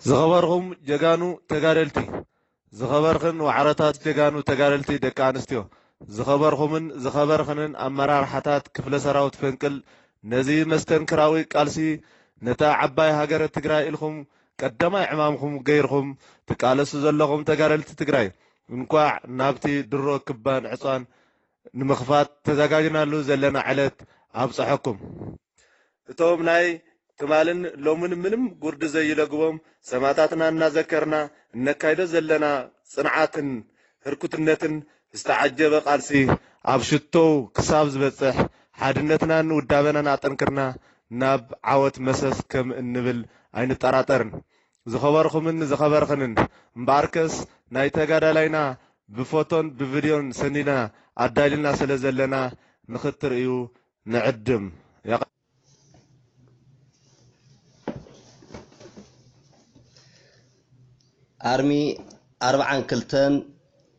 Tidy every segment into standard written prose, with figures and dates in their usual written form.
زخبرهم جگانو تگارلتی زخبرخن وعرتات جگانو تگارلتی دکانستیو زخبرخنن امرار حتات كفل سراوت فنكل نزي مستنكراوي قالسي نتا عباي هاجر تግራይ ኢልኹም ቀዳማይ ዕማምኹም ገይርኹም ትቃለሱ ዘለኹም ተጋረልቲ ትግራይ እንኳዕ ናብቲ ድሮ ክባን ዕፃን ንምኽፋት ተዘጋጅናሉ ዘለና ዕለት ኣብፅሐኩም እቶም ናይ ትማልን ሎምን ምንም ጉርድ ዘይለግቦም ሰማዕታትና እናዘከርና እነካይዶ ዘለና ጽንዓትን ህርኩትነትን استعجب قالسي أبشتو كساب زبصح حادنتنا ودابنا ناطنكرنا ناب عوت مسس كم النبل عين طراطرن زخبرخنن مباركس ناي تغادلاينا بفوتون بفيديون سنينا ادايلنا سلازلنا نختر ايو نعدم ارمي 40 كلتن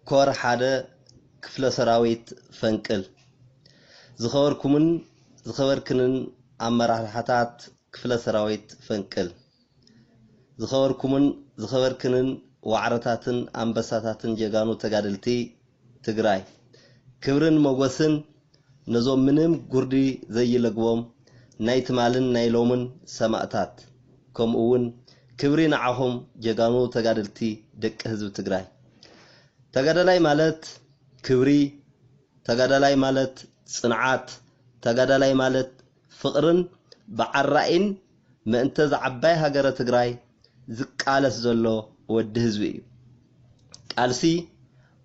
كور حاده كفل سراويت فنقل زخبركنن امراحتات كفل سراويت فنقل زخبركنن وعرتاتن انبساتاتن جگانو تگادلتي تግራይ كبرن موغسن نزو منم ጉርዲ ዘይለግቦም ናይ ትማልን ናይ ሎምን ሰማዕታት ከምኡውን ክብሪ ንዓኹም جگانو تگادلتي ደቂ ህዝብ ትግራይ ተጋዳላይ ማለት ክብሪ ተጋዳላይ ማለት ጽንዓት ተጋዳላይ ማለት ፍቅርን በዓራኢን ምእንተ ዝዓባይ ሃገረ ትግራይ ዝቃለስ ዘሎ ወዲ ህዝቢ እዩ ቃልሲ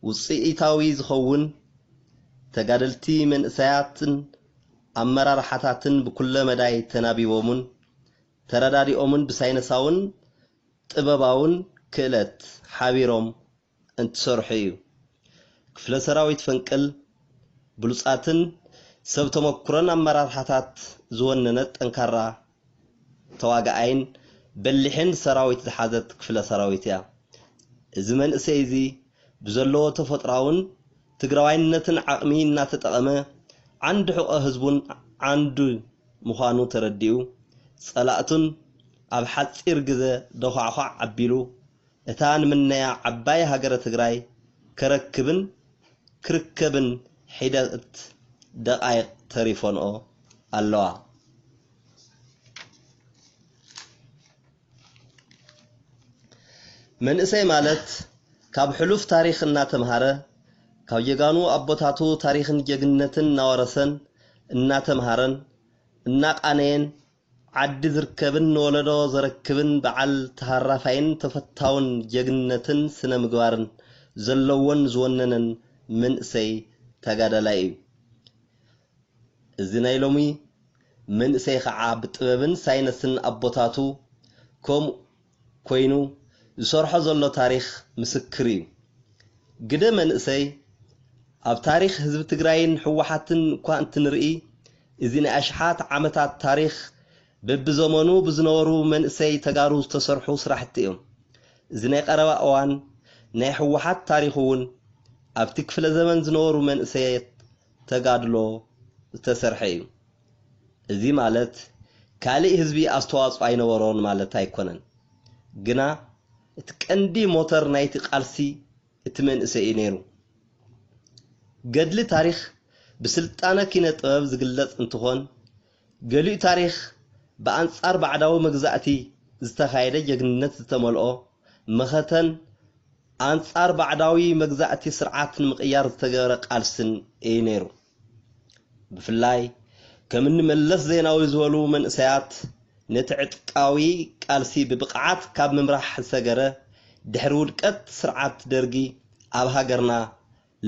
ውጽኢታዊ ዝኸውን ተጋደልቲ መንእሰያትን አመራርሓታትን ብኩለ መዳይ ተናቢቦምን ተረዳዲኦምን ብሳይነሳውን ጥበባውን ክእለት ሓቢሮም እንትሰርሑ እዩ ክፍለ ሰራዊት ፈንቅል ብሉጻትን ሰብ ተመክሮን አመራርሓታት ዝወነነት ጠንካራ ተዋጋአይን በልሕን ሰራዊት ዝሓዘት ክፍለ ሰራዊት እያ እዚ መንእሰይ እዚ ብዘለዎ ተፈጥራውን ትግራዋይነትን ዓቕሚ እናተጠቐመ ዓንድ ሕቆ ህዝቡን ዓንድ ምዃኑ ተረዲኡ ጸላእቱን ኣብ ሓጺር ግዜ ደኳዕኳዕ ዓቢሉ እታን ምንያ ዓባይ ሃገረ ትግራይ ክርክብን ሒደት ደቃይቅ ተሪፎንኦ ኣለዋ መንእሰይ ማለት ካብ ሕሉፍ ታሪኽ እናተምሃረ ካብ የጋኑ አቦታቱ ታሪኽን ጀግነትን ናወረሰን እናተምሃረን እናቃነየን ዓዲ ዝርከብን ወለዶ ዘረክብን በዓል ተሃራፋይን ተፈታውን ጀግነትን ስነ ምግባርን ዘለውን ዝወነነን መንእሰይ ተጋዳላይ እዩ እዚ ናይ ሎሚ መንእሰይ ከዓ ብጥበብን ሳይነስን አቦታቱ ከም ኮይኑ ዝሰርሖ ዘሎ ታሪኽ ምስክር እዩ ግደ መንእሰይ ኣብ ታሪኽ ህዝብ ትግራይን ሕወሓትን እኳ እንትንርኢ እዚ ናይ ኣሽሓት ዓመታት ታሪኽ በብዘመኑ ብዝነበሩ መንእሰይ ተጋሩ ዝተሰርሑ ስራሕቲ እዮም እዚ ናይ ቀረባ እዋን ናይ ሕወሓት ታሪኽ እውን ኣብቲ ክፍለ ዘመን ዝነበሩ መንእሰይ ተጋድሎ ዝተሰርሐ እዩ እዚ ማለት ካልእ ህዝቢ ኣስተዋጽኦ ኣይነበሮን ማለት ኣይኮነን ግና እቲ ቀንዲ ሞተር ናይቲ ቃልሲ እቲ መንእሰይ ነይሩ ገድሊ ታሪኽ ብስልጣነ ኪነ ጥበብ ዝግለጽ እንትኾን ገሊኡ ታሪኽ በአንጻር ባዕዳዊ መግዛእቲ ዝተኻየደ ጀግንነት ዝተመልኦ መኸተን አንጻር ባዕዳዊ መግዛእቲ ስርዓትን ምቅያር ዝተገበረ ቃልስን እዩ ነይሩ ብፍላይ ከምኒ መለስ ዜናዊ ዝበሉ መንእሰያት ነቲ ዕጥቃዊ ቃልሲ ብብቕዓት ካብ ምምራሕ ዝሰገረ ድሕሪ ውድቀት ስርዓት ደርጊ ኣብ ሃገርና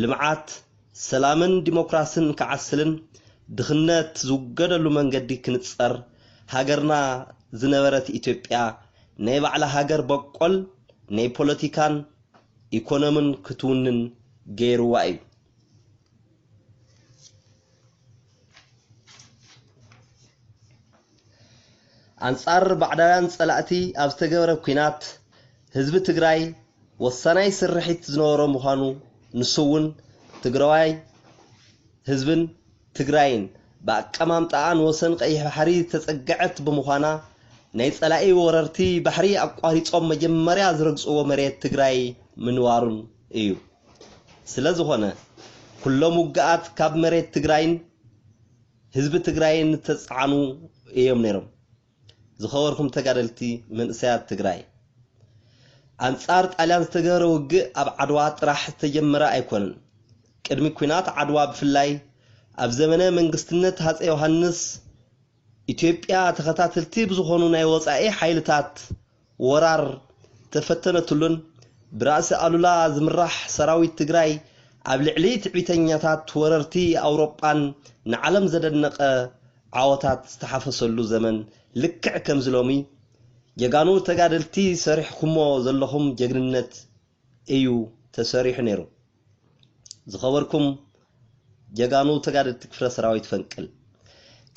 ልምዓት ሰላምን ዲሞክራሲን ክዓስልን ድኽነት ዝውገደሉ መንገዲ ክንጸር ሃገርና ዝነበረት ኢትዮጵያ ናይ ባዕላ ሃገር በቆል ናይ ፖለቲካን ኢኮኖሚን ክትውንን ገይርዋ እዩ አንጻር ባዕዳውያን ጸላእቲ ኣብ ዝተገበረ ኩናት ህዝቢ ትግራይ ወሳናይ ስርሒት ዝነበሮ ምዃኑ ንሱውን ትግራዋይ ህዝብን ትግራይን በአቀማምጣን ወሰን ቀይሕ ባሕሪ ተጸገዐት ብምዃና ናይ ጸላኢ ወረርቲ ባሕሪ ኣቋሪጾም መጀመርያ ዝረግጽዎ መሬት ትግራይ ምንዋሩን እዩ ስለዝኾነ ኩሎም ውግኣት ካብ መሬት ትግራይን ህዝቢ ትግራይን ተጻዕኑ እዮም ነይሮም ዝኸበርኩም ተጋደልቲ መንእሰያት ትግራይ አንጻር ጣልያን ዝተገበረ ውግእ ኣብ ዓድዋ ጥራሕ ተጀመረ ኣይኮነን ቅድሚ ኩናት ዓድዋ ብፍላይ ኣብ ዘመነ መንግስትነት ሃፀይ ዮሐንስ ኢትዮጵያ ተኸታተልቲ ብዝኾኑ ናይ ወጻኢ ሓይልታት ወራር ተፈተነትሉን ብራእሲ ኣሉላ ዝምራሕ ሰራዊት ትግራይ ኣብ ልዕሊ ትዕቢተኛታት ወረርቲ ኣውሮጳን ንዓለም ዘደነቀ ዓወታት ዝተሓፈሰሉ ዘመን ልክዕ ከም ዝሎሚ የጋኑ ተጋደልቲ ሰሪሕኩሞ ዘለኹም ጀግንነት እዩ ተሰሪሕ ነይሩ ዝኸበርኩም የጋኑ ተጋደልቲ ክፍለ ሰራዊት ፈንቅል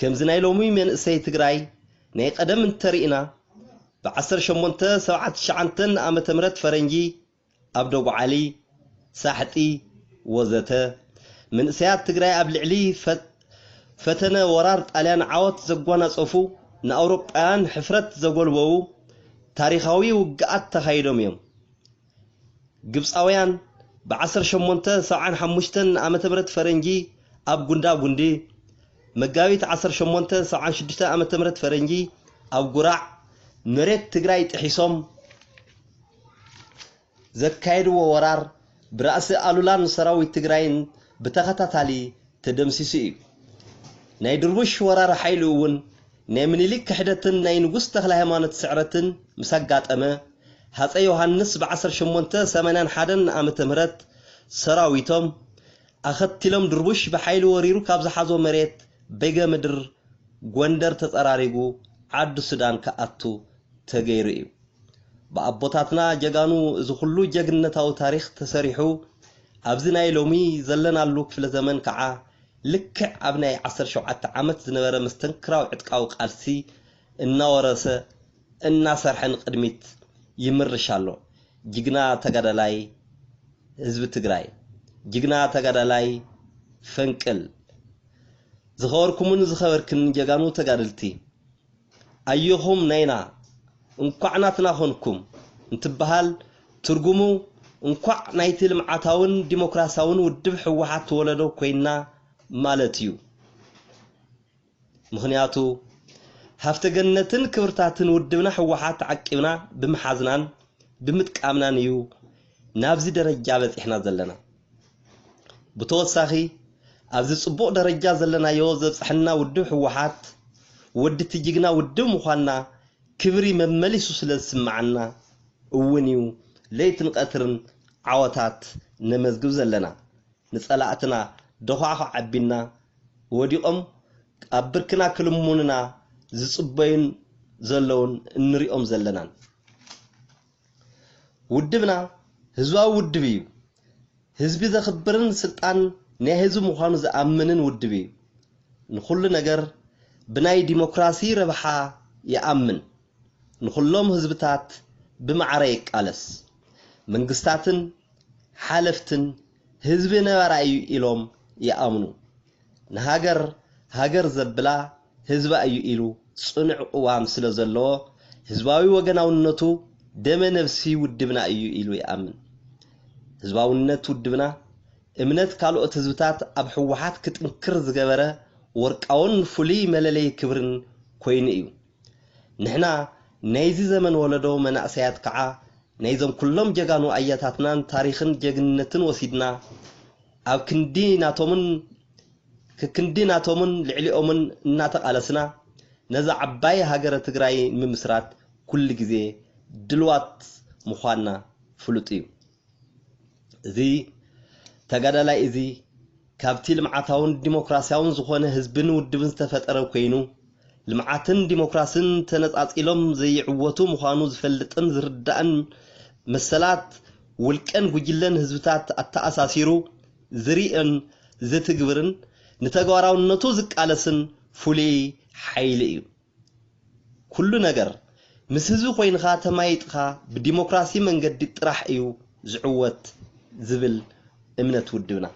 ከምዚ ናይ ሎሚ መንእሰይ ትግራይ ናይ ቀደም እንተሪእና ብ1879 ዓመተ ምህረት ፈረንጂ ኣብ ደጉዓሊ ሳሕጢ ወዘተ መንእሰያት ትግራይ ኣብ ልዕሊ ፈተነ ወራር ጣልያን ዓወት ዘጓናጸፉ ንአውሮጳውያን ሕፍረት ዘጎልበው ታሪኻዊ ውግኣት ተኻይዶም እዮም ግብፃውያን ብ1875 ዓመተ ምህረት ፈረንጂ ኣብ ጉንዳ ጉንዲ መጋቢት 1876 ዓመተ ምህረት ፈረንጂ ኣብ ጉራዕ መሬት ትግራይ ጥሒሶም ዘካይድዎ ወራር ብራእሲ ኣሉላን ሰራዊት ትግራይን ብተኸታታሊ ተደምሲሱ እዩ ናይ ድርቡሽ ወራር ሓይሉ እውን ናይ ምኒልክ ክሕደትን ናይ ንጉስ ተክለ ሃይማኖት ስዕረትን ምሳጋጠመ ሃፀይ ዮሐንስ ብ1881 ዓመተ ምህረት ሰራዊቶም ኣኸትሎም ድርቡሽ በሓይሉ ወሪሩ ካብ ዝሓዞ መሬት በገ ምድር ጎንደር ተጸራሪጉ ዓዲ ሱዳን ከኣቱ ተገይሩ እዩ በአቦታትና ጀጋኑ እዚ ሁሉ ጀግንነታዊ ታሪኽ ተሰሪሑ ኣብዚ ናይ ሎሚ ዘለናሉ ክፍለ ዘመን ከዓ ልክዕ ኣብ ናይ 17 ዓመት ዝነበረ መስተንክራው ዕጥቃዊ ቃልሲ እናወረሰ እናሰርሐን ቅድሚት ይምርሻሎ ጅግና ተጋዳላይ ህዝቢ ትግራይ ጅግና ተጋዳላይ ፈንቅል ዝኸበርኩምን ዝኸበርክን ጀጋኑ ተጋደልቲ ኣየኹም ናይና እንኳዕናትና ኾንኩም እንትበሃል ትርጉሙ እንኳዕ ናይቲ ልምዓታውን ዲሞክራሲያውን ውድብ ሕወሓት ወለዶ ኮይና ማለት እዩ ምኽንያቱ ሃፍተገነትን ክብርታትን ውድብና ሕወሓት ዓቂብና ብምሓዝናን ብምጥቃምናን እዩ ናብዚ ደረጃ በፂሕና ዘለና ብተወሳኺ ኣብዚ ጽቡቕ ደረጃ ዘለናዮ ዘብፅሐና ውድብ ሕወሓት ወድቲ ጅግና ውድብ ምዃንና ክብሪ መመሊሱ ስለ ዝስማዓና እውን እዩ ለይትን ቀትርን ዓወታት ነመዝግብ ዘለና ንጸላእትና ደኳኹ ዓቢና ወዲቖም ኣብ ብርክና ክልሙንና ዝጽበዩን ዘለውን እንሪኦም ዘለናን ውድብና ህዝባዊ ውድብ እዩ ህዝቢ ዘኽብርን ስልጣን ናይ ህዝቢ ምዃኑ ዝኣምንን ውድብ እዩ ንኹሉ ነገር ብናይ ዲሞክራሲ ረብሓ ይኣምን ንኹሎም ህዝብታት ብማዕረ ይቃለስ መንግስታትን ሓለፍትን ህዝቢ ነበራ እዩ ኢሎም ይኣምኑ ንሃገር ዘብላ ህዝባ እዩ ኢሉ ጽኑዕ ቅዋም ስለ ዘለዎ ህዝባዊ ወገናውነቱ ደመ ነፍሲ ውድብና እዩ ኢሉ ይኣምን ህዝባውነት ውድብና እምነት ካልኦት ህዝብታት ኣብ ሕወሓት ክጥንክር ዝገበረ ወርቃውን ፍሉይ መለለይ ክብርን ኮይኑ እዩ ንሕና ናይዚ ዘመን ወለዶ መናእሰያት ከዓ ናይዞም ኩሎም ጀጋኑ ኣያታትናን ታሪኽን ጀግንነትን ወሲድና ኣብ ክንዲ ናቶምን ልዕሊኦምን እናተቃለስና ነዛ ዓባይ ሃገረ ትግራይ ንምስራት ኩሉ ግዜ ድልዋት ምዃንና ፍሉጥ እዩ እዚ ተጋዳላይ እዚ ካብቲ ልምዓታውን ዲሞክራሲያውን ዝኾነ ህዝብን ውድብን ዝተፈጠረ ኮይኑ ልምዓትን ዲሞክራስን ተነጻጺሎም ዘይዕወቱ ምዃኑ ዝፈልጥን ዝርዳእን መሰላት ውልቀን ጉጅለን ህዝብታት ኣተኣሳሲሩ ዝሪእን ዝትግብርን ንተግባራውነቱ ዝቃለስን ፍሉይ ሓይሊ እዩ ኩሉ ነገር ምስ ህዝቢ ኮይንኻ ተማይጥኻ ብዲሞክራሲ መንገዲ ጥራሕ እዩ ዝዕወት ዝብል እምነት ውድብና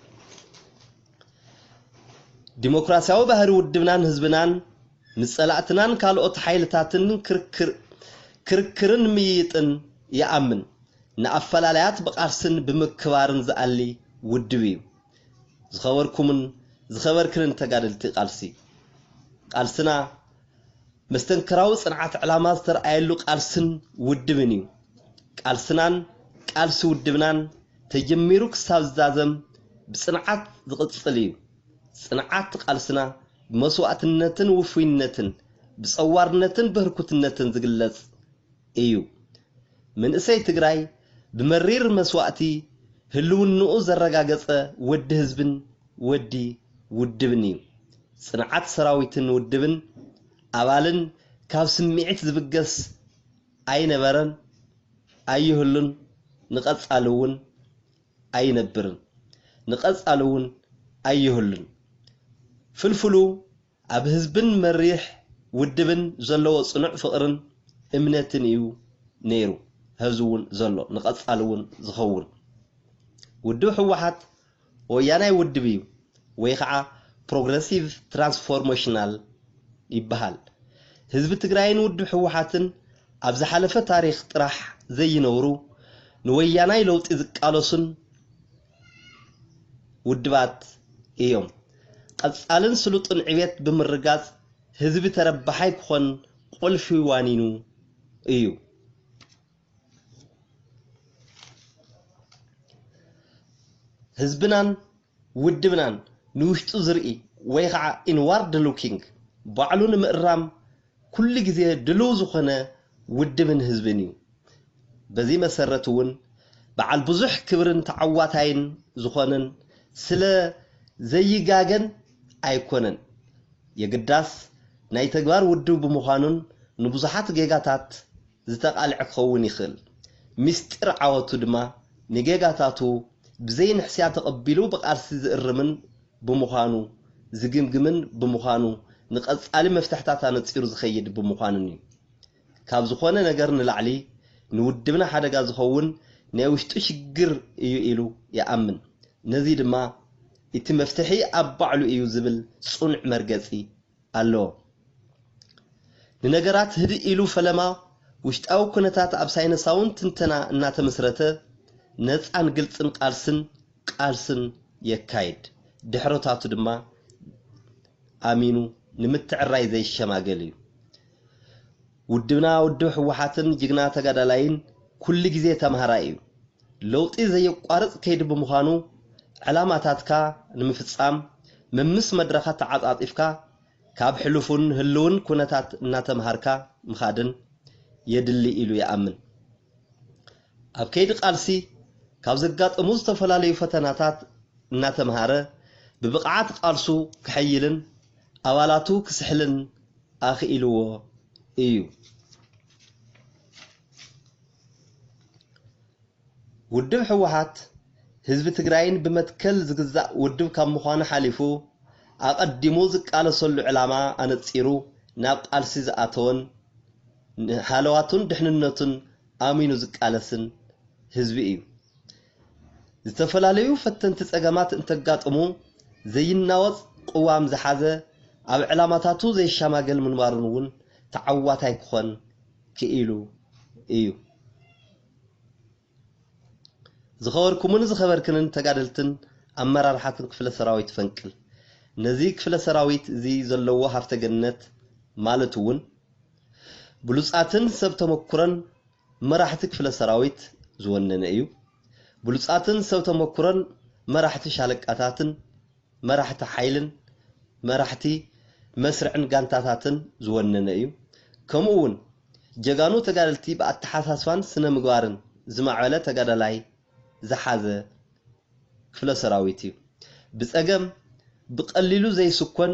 ዲሞክራሲያዊ ባህሪ ውድብናን ህዝብናን ንጸላእትናን ካልኦት ሓይልታትን ክርክርን ምይጥን ይኣምን ንኣፈላላያት በቃርስን ብምክባርን ዝኣሊ ውድብ እዩ ዝኸበርክንን ተጋደልቲ ቃልሲ ቃልስና መስተንክራዊ ጽንዓት ዕላማ ዝተረኣየሉ ቃልስን ውድብን እዩ ቃልስናን ቃልሲ ውድብናን ተጀሚሩ ክሳብ ዝዛዘም ብጽንዓት ዝቕጽል እዩ ጽንዓት ቃልስና ብመስዋዕትነትን ውፍይነትን ብጸዋርነትን በህርኩትነትን ዝግለጽ እዩ መንእሰይ ትግራይ ብመሪር መስዋዕቲ ህልውንኡ ዘረጋገጸ ወዲ ህዝብን ወዲ ውድብን እዩ ጽንዓት ሰራዊትን ውድብን ኣባልን ካብ ስምዒት ዝብገስ ኣይነበረን ኣይህሉን ንቐጻሉውን ኣይነብርን ንቐጻሉውን ኣይህሉን ፍልፍሉ ኣብ ህዝብን መሪሕ ውድብን ዘለዎ ጽኑዕ ፍቕርን እምነትን እዩ ነይሩ ህዝውን ዘሎ ንቐጻሉውን ዝኸውን ውድብ ህወሓት ወያናይ ውድብ እዩ ወይ ከዓ ፕሮግሬሲቭ ትራንስፎርሜሽናል ይበሃል ህዝቢ ትግራይን ውድብ ህወሓትን ኣብ ዝሓለፈ ታሪኽ ጥራሕ ዘይነብሩ ንወያናይ ለውጢ ዝቃለሱን ውድባት እዮም ቀጻልን ስሉጥን ዕቤት ብምርጋጽ ህዝቢ ተረባሓይ ክኾን ቁልፊ ዋኒኑ እዩ ህዝብናን ውድብናን ንውሽጡ ዝርኢ ወይ ከዓ ኢንዋርድ ሉኪንግ ባዕሉ ንምእራም ኩሉ ግዜ ድልው ዝኾነ ውድብን ህዝብን እዩ በዚ መሰረት እውን በዓል ብዙሕ ክብርን ተዓዋታይን ዝኾነን ስለ ዘይጋገን ኣይኮነን የግዳስ ናይ ተግባር ውድብ ብምዃኑን ንብዙሓት ጌጋታት ዝተቃልዕ ክኸውን ይኽእል ምስጢር ዓወቱ ድማ ንጌጋታቱ ብዘይ ንሕስያ ተቐቢሉ በቃልሲ ዝእርምን ብምዃኑ ዝግምግምን ብምዃኑ ንቐጻሊ መፍትሕታት ኣነፂሩ ዝኸይድ ብምዃኑን እዩ ካብ ዝኾነ ነገር ንላዕሊ ንውድብና ሓደጋ ዝኸውን ናይ ውሽጡ ሽግር እዩ ኢሉ ይኣምን ነዚ ድማ እቲ መፍትሒ ኣብ ባዕሉ እዩ ዝብል ጽኑዕ መርገጺ ኣለዎ ንነገራት ህድእ ኢሉ ፈለማ ውሽጣዊ ኩነታት ኣብ ሳይነሳውን ትንተና እናተመስረተ ነፃን ግልጽን ቃልስን የካይድ ድሕረታቱ ድማ ኣሚኑ ንምትዕራይ ዘይሸማገል እዩ ውድብና ውድብ ህወሓትን ጅግና ተጋዳላይን ኩሉ ግዜ ተማሃራይ እዩ ለውጢ ዘየቋርጽ ከይዲ ብምዃኑ ዕላማታትካ ንምፍጻም መምስ መድረኻት ተዓጻጺፍካ ካብ ሕሉፉን ህልውን ኩነታት እናተምሃርካ ምኻድን የድሊ ኢሉ ይኣምን ኣብ ከይዲ ቃልሲ ካብ ዘጋጠሙ ዝተፈላለዩ ፈተናታት እናተምሃረ ብብቕዓት ቃልሱ ክሕይልን ኣባላቱ ክስሕልን ኣኽኢልዎ እዩ ውድብ ህወሓት ህዝቢ ትግራይን ብመትከል ዝግዛእ ውድብ ካብ ምዃኑ ሓሊፉ ኣቐዲሙ ዝቃለሰሉ ዕላማ ኣነፂሩ ናብ ቃልሲ ዝኣተወን ሃለዋቱን ድሕንነቱን ኣሚኑ ዝቃለስን ህዝቢ እዩ ዝተፈላለዩ ፈተንቲ ጸገማት እንተጋጥሙ ዘይናወጽ ቅዋም ዝሓዘ ኣብ ዕላማታቱ ዘይሻማገል ምንባሩን እውን ተዓዋታይ ክኾን ክኢሉ እዩ ዝኸበርኩምን ዝኸበርክንን ተጋደልትን ኣመራርሓትን ክፍለ ሰራዊት ፈንቅል ነዚ ክፍለ ሰራዊት እዚ ዘለዎ ሃፍተ ገነት ማለት እውን ብሉጻትን ሰብ ተመኩረን መራሕቲ ክፍለ ሰራዊት ዝወነነ እዩ ብሉጻትን ሰብ ተመኩረን መራሕቲ ሻለቃታትን መራሕቲ ሓይልን መራሕቲ መስርዕን ጋንታታትን ዝወነነ እዩ ከምኡ እውን ጀጋኑ ተጋደልቲ ብኣተሓሳስባን ስነ ምግባርን ዝማዕበለ ተጋዳላይ ዝሓዘ ክፍለ ሰራዊት እዩ ብጸገም ብቀሊሉ ዘይስኮን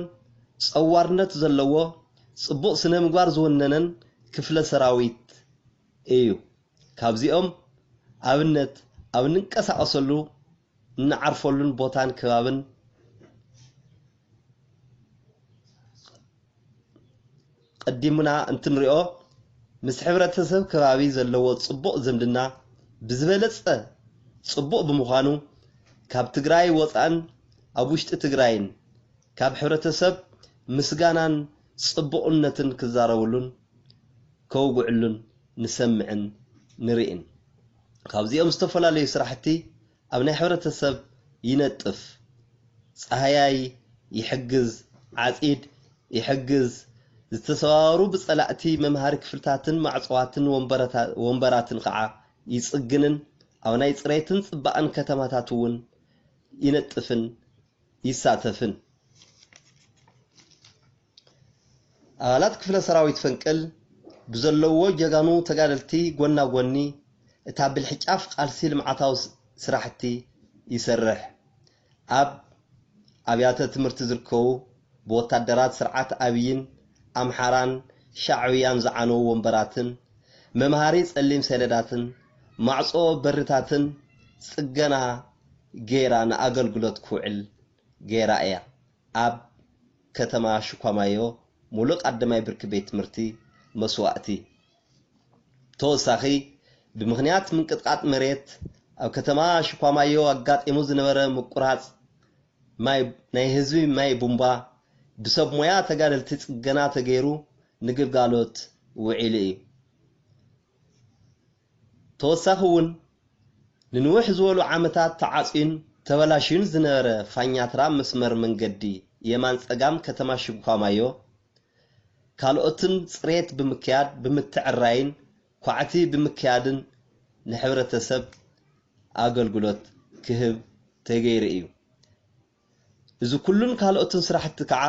ጸዋርነት ዘለዎ ጽቡቕ ስነ ምግባር ዝወነነን ክፍለ ሰራዊት እዩ ካብዚኦም ኣብነት ኣብ ንንቀሳቐሰሉ ንዓርፈሉን ቦታን ከባብን ቀዲምና እንትንሪኦ ምስ ሕብረተሰብ ከባቢ ዘለዎ ጽቡቕ ዝምድና ብዝበለጸ ጽቡቕ ብምዃኑ ካብ ትግራይ ወፃን ኣብ ውሽጢ ትግራይን ካብ ሕብረተሰብ ምስጋናን ጽቡቕነትን ክዛረቡሉን ከውጉዕሉን ንሰምዕን ንሪእን ካብዚኦም ዝተፈላለዩ ስራሕቲ ኣብ ናይ ሕብረተሰብ ይነጥፍ ፀሃያይ ይሕግዝ ዓጺድ ይሕግዝ ዝተሰዋሩ ብጸላእቲ መምሃሪ ክፍልታትን ማዕጽዋትን ወንበራትን ከዓ ይጽግንን ኣብ ናይ ጽሬትን ጽባቕን ከተማታት እውን ይነጥፍን ይሳተፍን ኣባላት ክፍለ ሰራዊት ፈንቅል ብዘለዎ ጀጋኑ ተጋደልቲ ጎና ጎኒ እታ ብልሕጫፍ ቃልሲ ልምዓታዊ ስራሕቲ ይሰርሕ ኣብ ኣብያተ ትምህርቲ ዝርከቡ ብወታደራት ስርዓት ኣብይን ኣምሓራን ሻዕብያን ዝዓነው ወንበራትን መምሃሪ ጸሊም ሰሌዳትን ማዕጾ በርታትን ጽገና ጌራ ንኣገልግሎት ክውዕል ጌራ እያ ኣብ ከተማ ሽኳማዮ ሙሉቕ ኣደማይ ብርኪ ቤት ትምህርቲ መስዋእቲ ተወሳኺ ብምኽንያት ምንቅጥቃጥ መሬት ኣብ ከተማ ሽኳማዮ ኣጋጢሙ ዝነበረ ምቁራጽ ናይ ህዝቢ ማይ ቡምባ ብሰብ ሞያ ተጋደልቲ ጽገና ተገይሩ ንግልጋሎት ውዒሉ እዩ ተወሳኺ እውን ንንውሕ ዝበሉ ዓመታት ተዓጽዩን ተበላሽዩን ዝነበረ ፋኛትራ መስመር መንገዲ የማን ጸጋም ከተማ ሽኳማዮ ካልኦትን ጽሬት ብምክያድ ብምትዕራይን ኳዕቲ ብምክያድን ንሕብረተሰብ ኣገልግሎት ክህብ ተገይሩ እዩ እዚ ኩሉን ካልኦትን ስራሕቲ ከዓ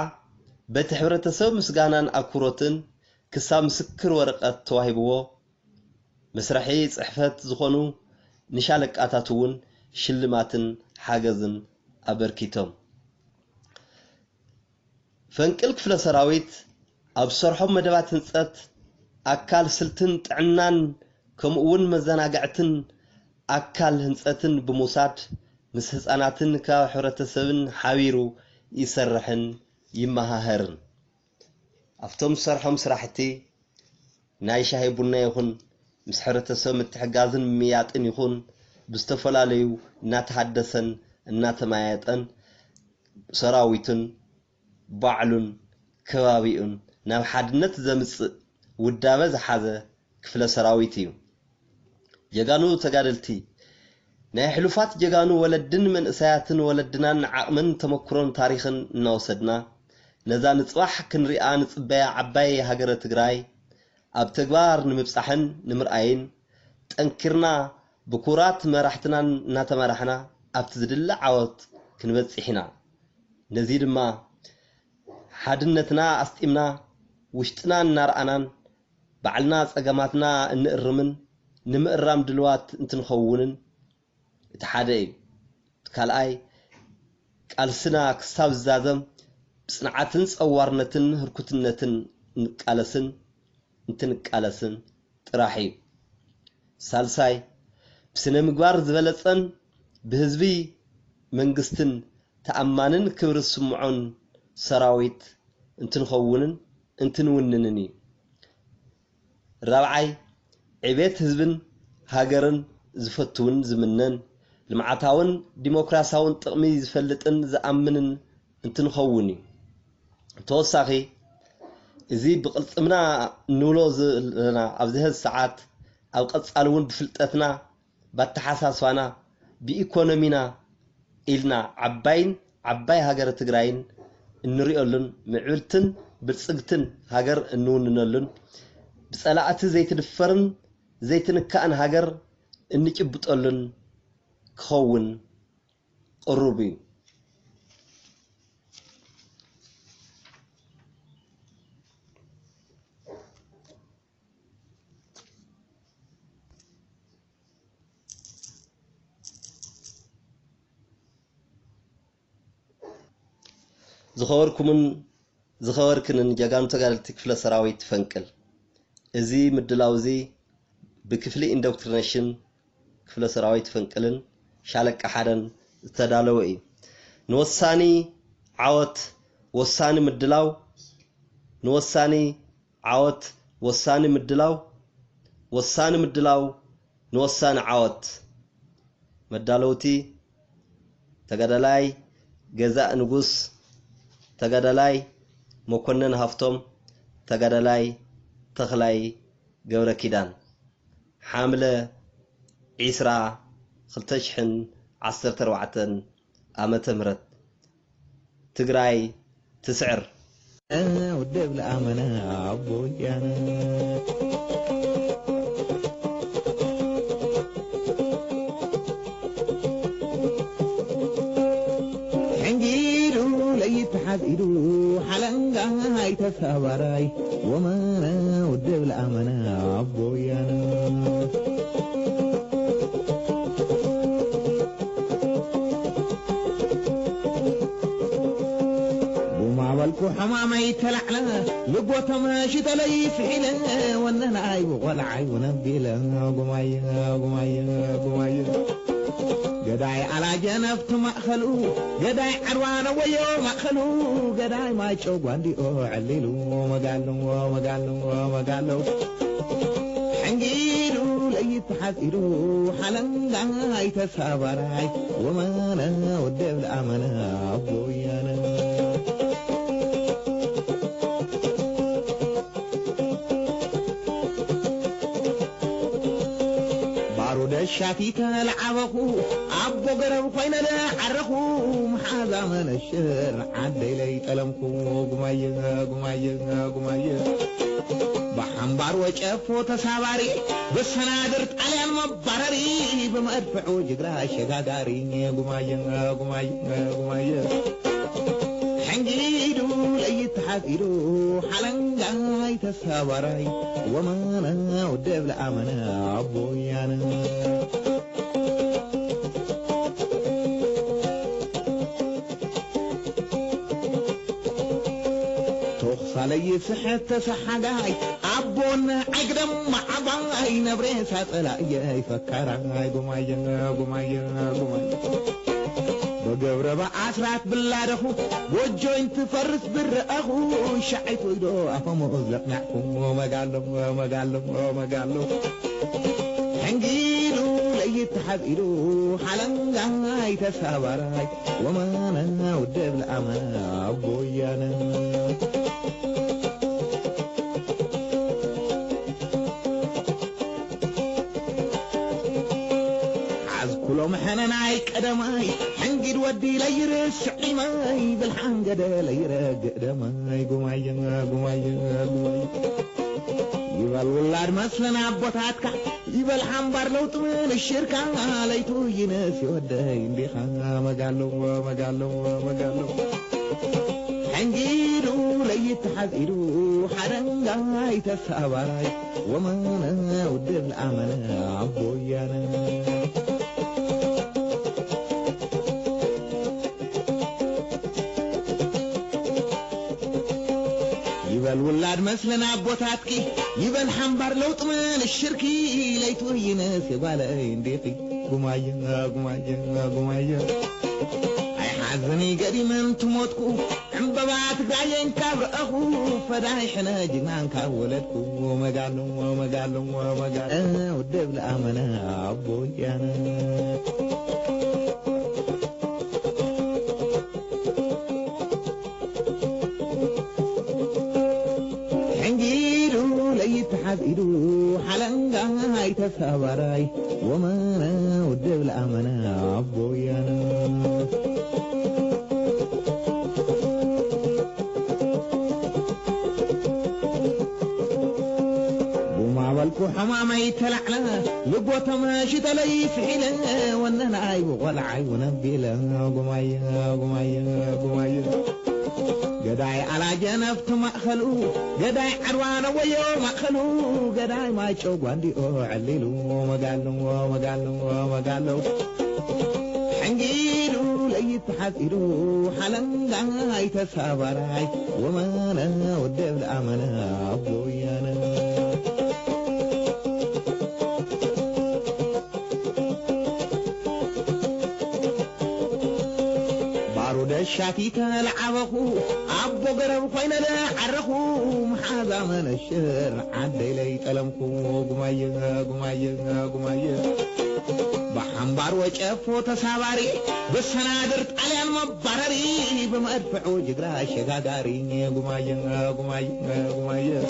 በቲ ሕብረተሰብ ምስጋናን ኣክብሮትን ክሳብ ምስክር ወረቐት ተዋሂብዎ መስርሒ ጽሕፈት ዝኾኑ ንሻለቃታት እውን ሽልማትን ሓገዝን ኣበርኪቶም ፈንቅል ክፍለ ሰራዊት ኣብ ሰርሖም መደባት ህንጸት ኣካል ስልትን ጥዕናን ከምኡውን መዘናግዕትን ኣካል ህንጸትን ብምውሳድ ምስ ህፃናትን ካብ ሕብረተሰብን ሓቢሩ ይሰርሕን ይመሃሃርን ኣብቶም ሰርሖም ስራሕቲ ናይ ሻሂ ቡና ይኹን ምስ ሕብረተሰብ ምትሕጋዝን ምያጥን ይኹን ብዝተፈላለዩ እናተሃደሰን እናተማያጠን ሰራዊትን ባዕሉን ከባቢኡን ናብ ሓድነት ዘምጽእ ውዳበ ዝሓዘ ክፍለ ሰራዊት እዩ ጀጋኑ ተጋደልቲ ናይ ሕሉፋት ጀጋኑ ወለድን መንእሰያትን ወለድናን ዓቕምን ተመክሮን ታሪኽን እናወሰድና ነዛ ንጽባሕ ክንሪኣ ንጽበያ ዓባይ ሃገረ ትግራይ ኣብ ተግባር ንምብጻሕን ንምርኣይን ጠንኪርና ብኩራት መራሕትናን እናተመራሕና ኣብቲ ዝድለ ዓወት ክንበጽሕ ኢና ነዚ ድማ ሓድነትና ኣስጢምና ውሽጥና እናርኣናን ባዕልና ጸገማትና እንእርምን ንምእራም ድልዋት እንትንኸውንን እቲ ሓደ እዩ ካልኣይ ቃልስና ክሳብ ዝዛዘም ብጽንዓትን ጸዋርነትን ህርኩትነትን እንትንቃለስን ጥራሕ እዩ ሳልሳይ ብስነ ምግባር ዝበለጸን ብህዝቢ መንግስትን ተኣማንን ክብሪ ስምዖን ሰራዊት እንትንኸውንን እንትንውንንን እዩ ራብዓይ ዕቤት ህዝብን ሃገርን ዝፈትውን ዝምነን ልምዓታውን ዲሞክራሲያውን ጥቕሚ ዝፈልጥን ዝኣምንን እንትንኸውን እዩ ተወሳኺ እዚ ብቕልጽምና ንብሎ ዘለና ኣብዚ ሕዚ ሰዓት ኣብ ቀጻሊ እውን ብፍልጠትና ባተሓሳስባና ብኢኮኖሚና ኢልና ዓባይ ሃገረ ትግራይን እንሪኦሉን ምዕብልትን ብልጽግትን ሃገር እንውንነሉን ብጸላእቲ ዘይትድፈርን ዘይትንካእን ሃገር እንጭብጠሉን ክኸውን ቅሩብ እዩ ዝኸበርክንን ጀጋኑ ተጋደልቲ ክፍለ ሰራዊት ፈንቅል እዚ ምድላው እዚ ብክፍሊ ኢንዶክትሪኔሽን ክፍለ ሰራዊት ፈንቅልን ሻለቃ ሓደን ዝተዳለወ እዩ ንወሳኒ ዓወት ወሳኒ ምድላው ንወሳኒ ዓወት ወሳኒ ምድላው ንወሳኒ ዓወት መዳለውቲ ተጋዳላይ ገዛእ ንጉስ ተጋዳላይ መኮነን ሃፍቶም ተጋዳላይ ተኽላይ ገብረ ኪዳን حاملة عسرة 2014 ዓመተ ምህረት ትግራይ ትስዕር ودب الأمانة عبويانا حنجيلو ليتحذيلو حلنقا يتسابراي ومانا ودب الأمانة عبويانا والكو حمامي تلعلا لقوة ماشي تلي فعلا وانا عيب ولا عيب ونبيلا قمايا قداي على جنفت مأخلو قداي عروان ويو مأخلو قداي ما يشوق واندي عليلو مقالو حنجيلو ليتحذيلو حلنقا يتسابراي ومانا ودب الأمانة عبويانا الشافي تلعبخو عبو قرب خوينا لا حرخو محاذا من الشر عدي لي تلمخو قمايا بحنبار وشافو تساباري بالسنادرت على المبارري بمدفعو جقرا شقاقاري قمايا حنجيدو ليتحذيلو حلنقا يتسابراي ومانا ودب الأمانة عبويانا تخصلي صحت صحقاي عبونا عقدم معباي نبريسا طلعي يفكراي قمايا بقبر بعسرات بالله وجوين تفرس بالرأخو شعيت ويدو أفهم أزلق نعكم ومقالو حنجيلو ليتحذيلو حلنقا يتسابراي ومانا ودب الأمانة عبويانا كلهم حناي قدماي حنجد ودي ليرس عماي بالحنجد ليرق قدماي قمايا يبال ولاد مثلنا عبوتاتك يبال حنبار لو طمن الشركة ليتو يناس يودي بيخا مقالو حنجيلو ليتحذيلو حرنقا يتسابراي ومانا ودب الأمانة عبويانا يبال ولاد مثلنا عبوتاتكي يبال حنبار لو طمن الشركي ليتو يناس يبالي انديقي قمايا اي حزني قديما تموتكو عمبابات قاين كابر اخو فداي حنا جنان كاولدكو ومقالو ودب الأمانة عبويانا يتحذيلو حلنقا يتسابراي ومانا ودب الأمانة عبويانا وما بالكو حمامي تلعلا لقوة ماشي تلي فعلا وانا عيب ولا عيب نبيلا قمايا قداي على جنفت مأخلو قداي عروان ويو مأخلو قداي ما يشوق واندي عليلو مقالو حنجيلو ليتحذيلو حلنقا يتسابراي ومانا ودب الأمانة عبويانا الشافي تلعبخو عبو قرب خوينا لا حرخو محاذا من الشر عدي لي تلمخو قمايا بحنبار وجفو تساباري بالسنادر طاليان مبارري بمدفعو جغرا شغاغاري قمايا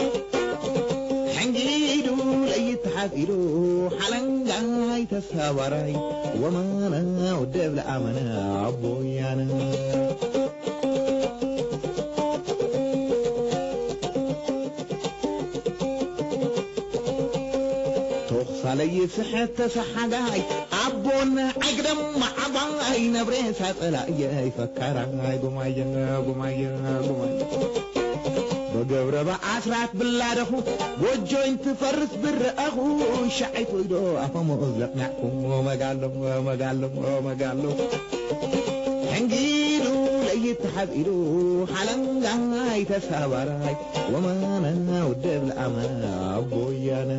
حنجيدو ليتحفيدو حلنغاي تساباري ومانا ودبل امنا عبويانا علي سحت سحقاي عبون عقدم معباي نبريسا طلعي فكراي قمايا بقبر بأسرات بالله وجو انت فرس بالرأخو شعيت ويدو أفهم أزلق نعكم ومقالو حنجيلو ليتحفيدو حلنغاي تسابراي ومانا ودبل أمانا أبويانا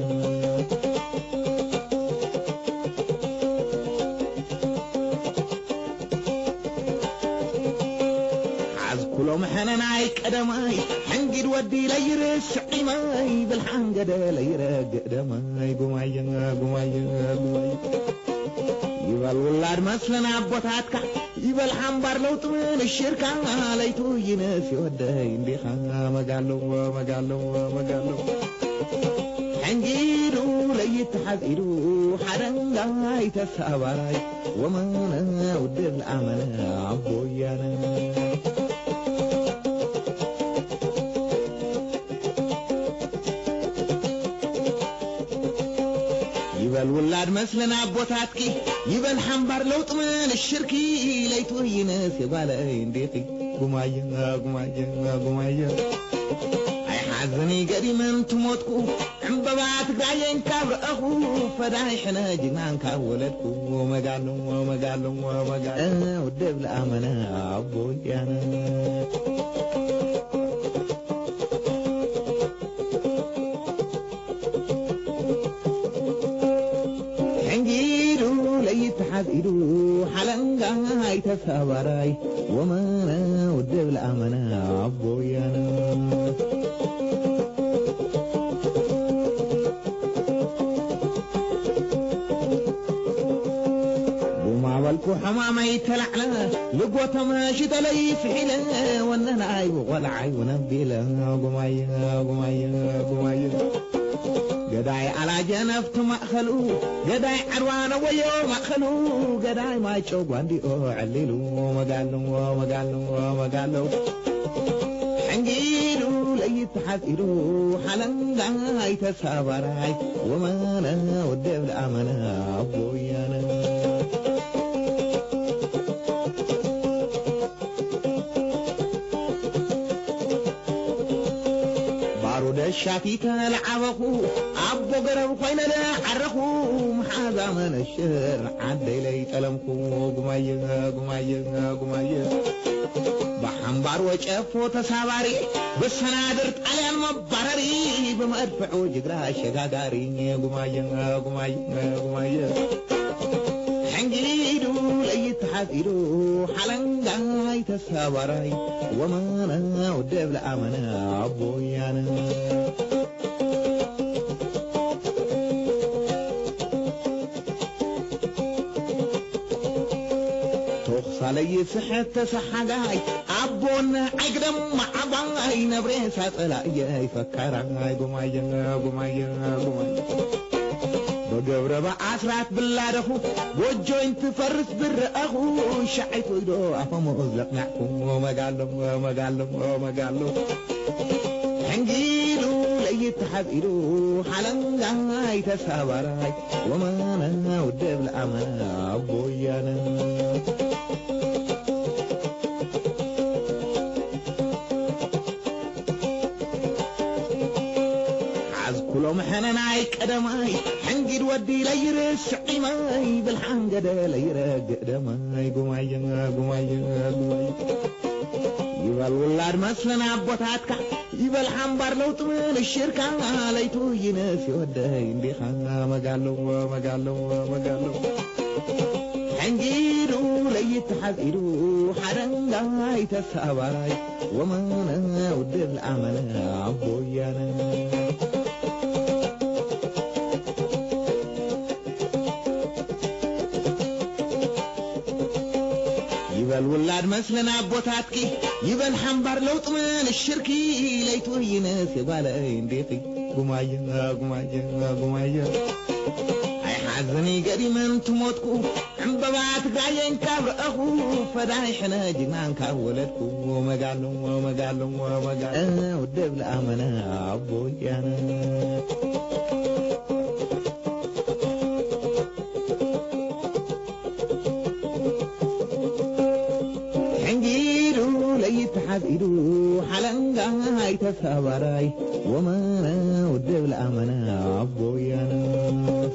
كلهم حناي قدماي حنجد ودي ليرس عماي بالحنجد ليرق قدماي قمايا يبال ولاد مثلنا عبوتاتك يبال حنبار لو طمن الشركة ليتو ينسي وداي بيخا مقالو حنجيدو ليتحفيدو حدنغاي تسابراي ومانا ودب الأمنا عبويانا يبال ولاد مثلنا بوتاتكي يبال حنبار لو طمن الشركي ليتو ينسي بالاي نديقي قمايا اي حزني قديما تموتكو عمبابات قاين كابر اخو فداي حنا جنان كاولدكو ومقالو ودب الامنا عبويانا حفيدو حلنغاي تسابراي ومانا ودب الأمنا عبويانا ومعبالكو حمامي تلعلا لقوة ماشي تلي فعلا واننا عيب والعي ونبيلا قمايا قداي على جنفت مأخلو قداي عروان ويو مأخلو قداي ما يشوق عندي عللو مقالو حنجيلو ليتحفيدو حلنغاي تسابراي ومانا ودب الأمنا عبويانا الشافي تلعبخو عبو قرب خوين لا حرخو محاذا من الشر عدي لي تلمخو قمايا بحنبار وجفو تساباري بالسنادر طاليان مبارري بمدفعو جغرا شغاغاري قمايا حنجيدو ليتحفيدو حلنغاي تسابراي ومانا ودب الأمنا عبويانا علي سحت سحقاي عبون عقدم معباي نبريسا طلعي فكراي قمايا بقبر بأسرات بالله وجو انت فرس بالرأخو شعيت ويدو أفهم أزلق نعكم ومقالو حنجيلو ليتحفيدو حلنغاي تسابراي ومانا ودب الأمنا عبويانا كلهم حناي قدماي حنجد ودي ليرس عماي بالحنجد ليرق قدماي قمايا يبال ولاد مثلنا بوتاتك يبال حنبار لو طمن الشركة ليتو ينسي وداي بيخا مقالو حنجيدو ليتحفيدو حدنغاي تسابراي ومانا ودب الأمنا عبويانا والولاد مثلنا بوتاتكي يبن حنبر لو طمن الشركي ليتو ينس يبالا انديقي قمايا اي حزني قديما تموتكو عمببات قاين كابر اخو فدايحنا جنان كاولتكو ومقالو ودبل امنا عبويانا حزيدو حلنقا هاي تسابراي وما ودب الأمنا عبويانا